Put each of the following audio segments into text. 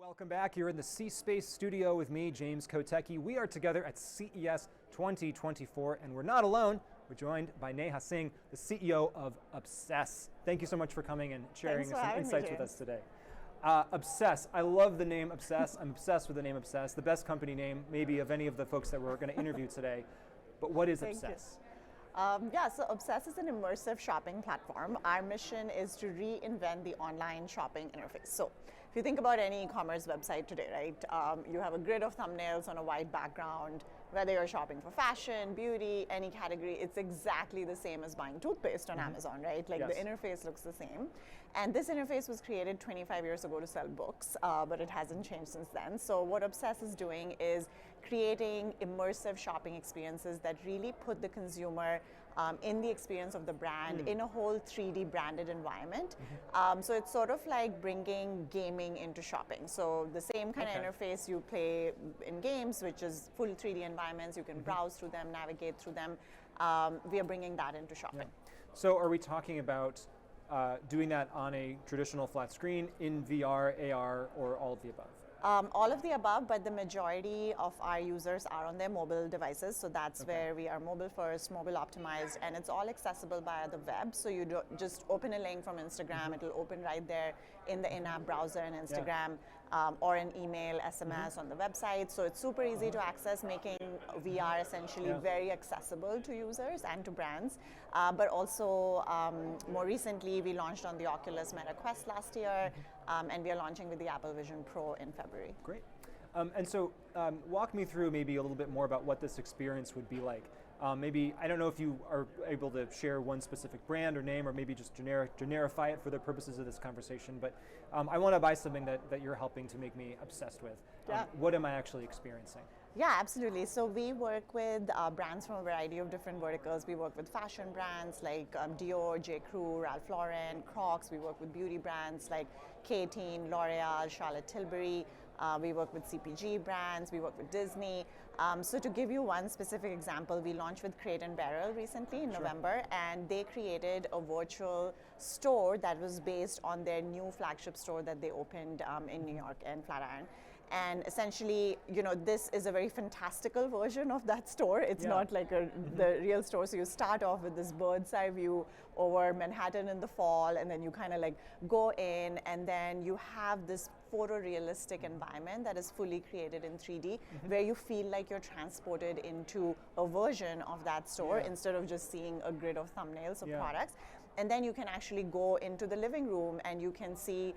Welcome back. You're in the C Space Studio with me, James Kotecki. We are together at CES 2024, and we're not alone. We're joined by Neha Singh, the CEO of Obsess. Thank you so much for coming and sharing some insights with us today. Obsess, I love the name Obsess. I'm obsessed with the name Obsess, the best company name maybe of any of the folks that we're going to interview today. But what is Obsess? So Obsess is an immersive shopping platform. Our mission is to reinvent the online shopping interface. So if you think about any e-commerce website today, right, you have a grid of thumbnails on a white background. Whether you're shopping for fashion, beauty, any category, it's exactly the same as buying toothpaste on Amazon, right? Like the interface looks the same. And this interface was created 25 years ago to sell books, but it hasn't changed since then. So what Obsess is doing is creating immersive shopping experiences that really put the consumer in the experience of the brand in a whole 3D branded environment. So it's sort of like bringing gaming into shopping. So the same kind of interface you play in games, which is full 3D environments, you can browse through them, navigate through them. We are bringing that into shopping. So are we talking about doing that on a traditional flat screen, in VR, AR, or all of the above? All of the above, but the majority of our users are on their mobile devices, so that's where we are mobile first, mobile optimized, and it's all accessible via the web. So you just open a link from Instagram, it'll open right there in the in-app browser in Instagram, or an email, SMS on the website. So it's super easy to access, making VR essentially very accessible to users and to brands. But also, more recently, we launched on the Oculus Meta Quest last year, and we are launching with the Apple Vision Pro in February. Great. And so walk me through maybe a little bit more about what this experience would be like. Maybe, I don't know if you are able to share one specific brand or name, or maybe just generify it for the purposes of this conversation, but I want to buy something that you're helping to make me obsessed with. What am I actually experiencing? Yeah, absolutely. So we work with brands from a variety of different verticals. We work with fashion brands like Dior, J. Crew, Ralph Lauren, Crocs. We work with beauty brands like K-Teen, L'Oreal, Charlotte Tilbury. We work with CPG brands. We work with Disney. So to give you one specific example, we launched with Crate and Barrel recently in November, and they created a virtual store that was based on their new flagship store that they opened in New York and Flatiron. And essentially, you know, this is a very fantastical version of that store. It's not like the real store. So you start off with this bird's eye view over Manhattan in the fall, and then you kind of like go in, and then you have this photorealistic environment that is fully created in 3D, where you feel like you're transported into a version of that store instead of just seeing a grid of thumbnails of products. And then you can actually go into the living room, and you can see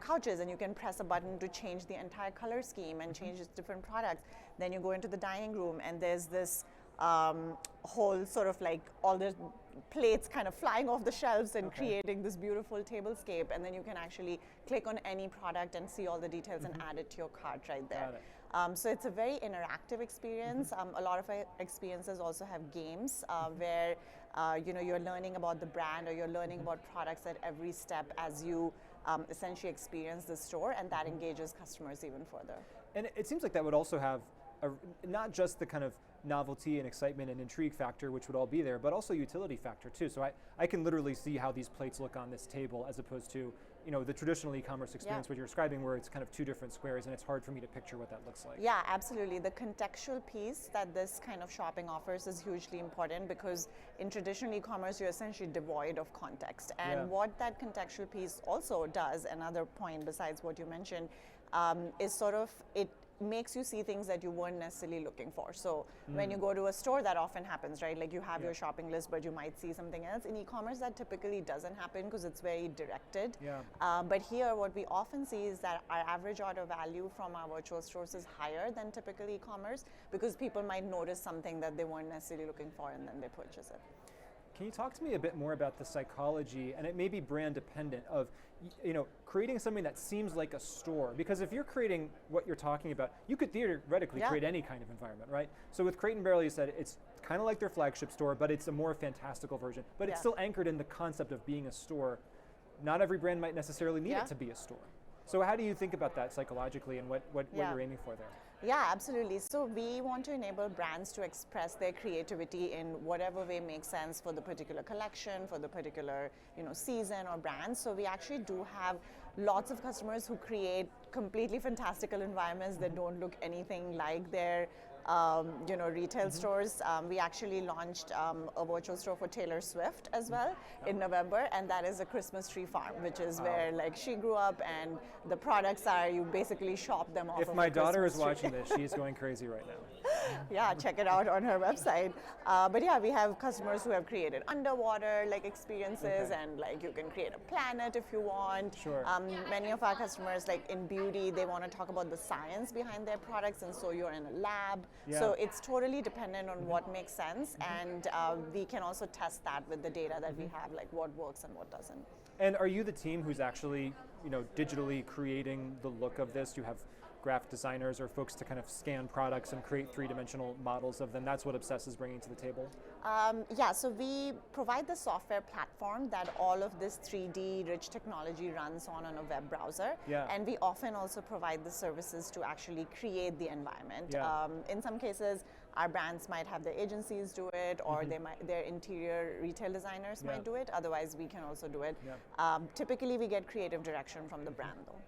couches, and you can press a button to change the entire color scheme and change different products. Then you go into the dining room, and there's this whole sort of like all the plates kind of flying off the shelves and creating this beautiful tablescape, and then you can actually click on any product and see all the details and add it to your cart right there. So it's a very interactive experience. A lot of our experiences also have games where you know, you're learning about the brand, or you're learning about products at every step as you essentially experience the store, and that engages customers even further. And it seems like that would also have not just the kind of novelty and excitement and intrigue factor, which would all be there, but also utility factor too. So I can literally see how these plates look on this table, as opposed to, you know, the traditional e-commerce experience which you're describing, where it's kind of two different squares, and it's hard for me to picture what that looks like. Yeah, absolutely. The contextual piece that this kind of shopping offers is hugely important, because in traditional e-commerce, you're essentially devoid of context. And what that contextual piece also does, another point besides what you mentioned, is sort of, it makes you see things that you weren't necessarily looking for. So when you go to a store, that often happens, right? Like you have your shopping list, but you might see something else. In e-commerce, that typically doesn't happen because it's very directed. But here, what we often see is that our average order value from our virtual stores is higher than typical e-commerce, because people might notice something that they weren't necessarily looking for, and then they purchase it. Can you talk to me a bit more about the psychology, and it may be brand dependent, of, you know, creating something that seems like a store? Because if you're creating what you're talking about, you could theoretically create any kind of environment, right? So with Crate and Barrel, you said it's kind of like their flagship store, but it's a more fantastical version. But it's still anchored in the concept of being a store. Not every brand might necessarily need it to be a store. So how do you think about that psychologically, and what you're aiming for there? Yeah, absolutely. So we want to enable brands to express their creativity in whatever way makes sense for the particular collection, for the particular season or brand. So we actually do have lots of customers who create completely fantastical environments that don't look anything like their retail stores. We actually launched a virtual store for Taylor Swift as well in November, and that is a Christmas tree farm, which is where like she grew up, and the products are you basically shop them off. If of my a daughter is Christmas tree. watching this, she's going crazy right now. Yeah, check it out on her website. But yeah, we have customers who have created underwater like experiences, and like you can create a planet if you want. Sure. Many of our customers, like in beauty, they want to talk about the science behind their products, and so you're in a lab. Yeah. So it's totally dependent on what makes sense, and we can also test that with the data that we have, like what works and what doesn't. And are you the team who's actually, digitally creating the look of this? You have graphic designers or folks to kind of scan products and create three-dimensional models of them. That's what Obsess is bringing to the table. Yeah, so we provide the software platform that all of this 3D rich technology runs on a web browser. Yeah. And we often also provide the services to actually create the environment. Yeah. In some cases, our brands might have their agencies do it, or their interior retail designers might do it. Otherwise, we can also do it. Yeah. Typically, we get creative direction from the brand, though.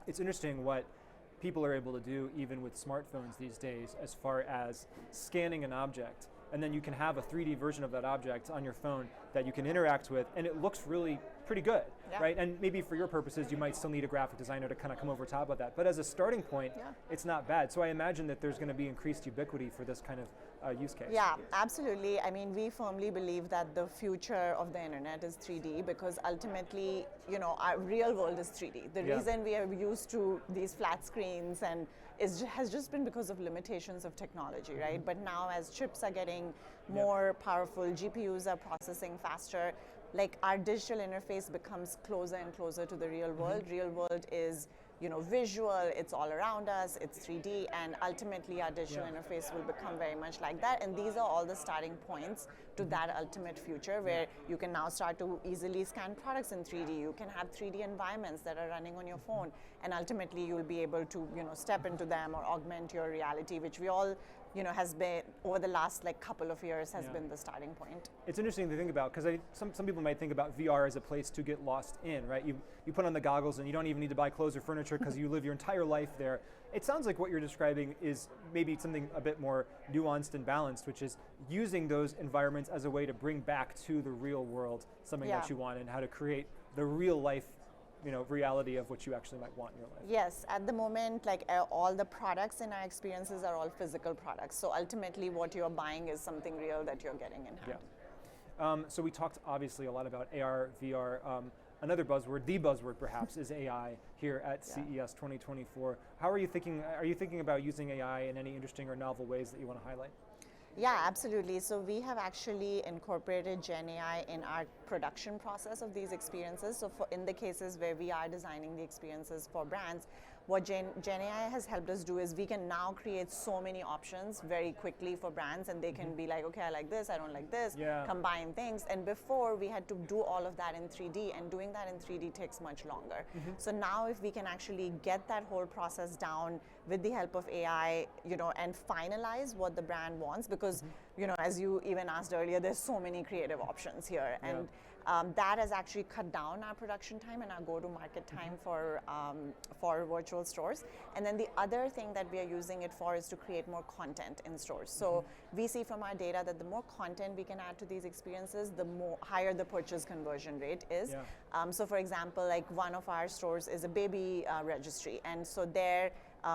It's interesting what people are able to do even with smartphones these days as far as scanning an object, and then you can have a 3D version of that object on your phone that you can interact with, and it looks really pretty good, right? And maybe for your purposes, you might still need a graphic designer to kind of come over top of that. But as a starting point, it's not bad. So I imagine that there's going to be increased ubiquity for this kind of use case. Yeah, absolutely. I mean, we firmly believe that the future of the internet is 3D, because ultimately, our real world is 3D. The reason we are used to these flat screens has just been because of limitations of technology, right? But now as chips are getting more powerful, GPUs are processing faster, like our digital interface becomes closer and closer to the real world. Real world is visual, it's all around us, it's 3D, and ultimately our digital interface will become very much like that. And these are all the starting points to that ultimate future, where you can now start to easily scan products in 3D. You can have 3D environments that are running on your phone, and ultimately you'll be able to step into them or augment your reality, which we all has been over the last couple of years has been the starting point. It's interesting to think about, because some people might think about VR as a place to get lost in, right? You put on the goggles and you don't even need to buy clothes or furniture because you live your entire life there. It sounds like what you're describing is maybe something a bit more nuanced and balanced, which is using those environments as a way to bring back to the real world something that you want, and how to create the real life reality of what you actually might want in your life. Yes, at the moment, all the products in our experiences are all physical products. So ultimately, what you're buying is something real that you're getting in hand. Yeah. So we talked obviously a lot about AR, VR. Another buzzword, the buzzword perhaps, is AI here at CES 2024. How are you thinking? Are you thinking about using AI in any interesting or novel ways that you want to highlight? Yeah, absolutely. So we have actually incorporated Gen AI in our production process of these experiences. So in the cases where we are designing the experiences for brands, what Gen AI has helped us do is we can now create so many options very quickly for brands, and they can be like, okay, I like this, I don't like this, combine things. And before we had to do all of that in 3D, and doing that in 3D takes much longer. So now if we can actually get that whole process down with the help of AI, and finalize what the brand wants, because as you even asked earlier, there's so many creative options here, and that has actually cut down our production time and our go-to-market time for virtual stores. And then the other thing that we are using it for is to create more content in stores. So we see from our data that the more content we can add to these experiences, the higher the purchase conversion rate is. So for example, one of our stores is a baby registry, and so there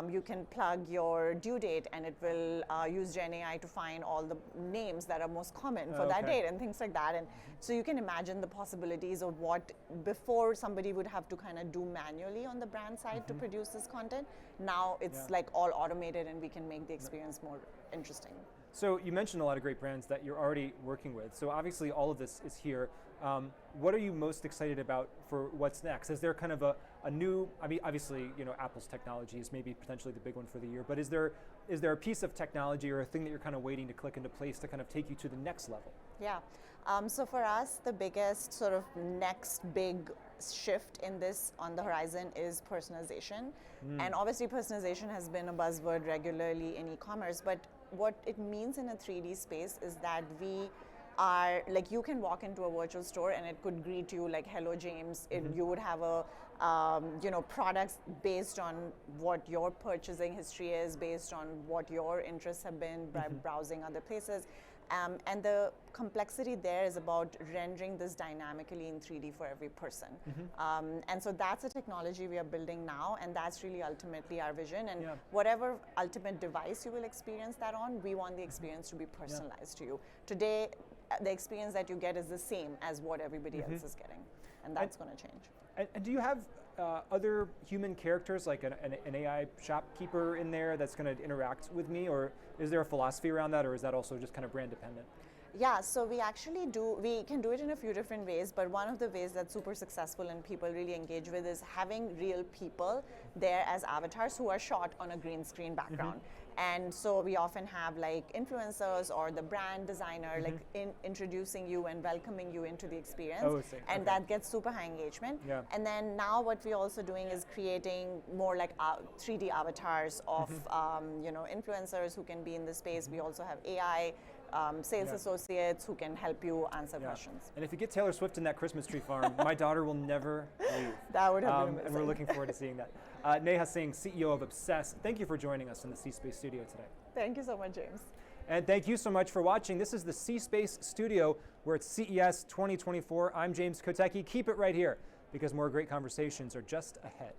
you can plug your due date, and it will use Gen AI to find all the names that are most common for that date and things like that. And so you can imagine the possibilities of what before somebody would have to kind of do manually on the brand side to produce this content. Now it's all automated, and we can make the experience more interesting. So you mentioned a lot of great brands that you're already working with. So obviously all of this is here. What are you most excited about for what's next? Is there kind of a new, I mean, obviously, Apple's technology is maybe potentially the big one for the year, but is there a piece of technology or a thing that you're kind of waiting to click into place to kind of take you to the next level? Yeah. So for us, the biggest sort of next big shift in this on the horizon is personalization. And obviously personalization has been a buzzword regularly in e-commerce, but what it means in a 3D space is that we are, like, you can walk into a virtual store and it could greet you like, hello James. You would have a products based on what your purchasing history is, based on what your interests have been by browsing other places. And the complexity there is about rendering this dynamically in 3D for every person. And so that's a technology we are building now, and that's really ultimately our vision. And whatever ultimate device you will experience that on, we want the experience to be personalized to you. Today, the experience that you get is the same as what everybody else is getting, and that's going to change. And do you have other human characters, like an AI shopkeeper in there that's going to interact with me, or is there a philosophy around that, or is that also just kind of brand dependent? Yeah, so we can do it in a few different ways, but one of the ways that's super successful and people really engage with is having real people there as avatars who are shot on a green screen background. And so we often have like influencers or the brand designer like introducing you and welcoming you into the experience, and that gets super high engagement. And then now what we're also doing is creating more like 3D avatars of influencers who can be in the space. We also have AI sales associates who can help you answer questions. And if you get Taylor Swift in that Christmas tree farm, my daughter will never leave. That would have been amazing. And we're looking forward to seeing that. Neha Singh, CEO of Obsess, thank you for joining us in the C Space Studio today. Thank you so much, James. And thank you so much for watching. This is the C Space Studio. We're at CES 2024. I'm James Kotecki. Keep it right here, because more great conversations are just ahead.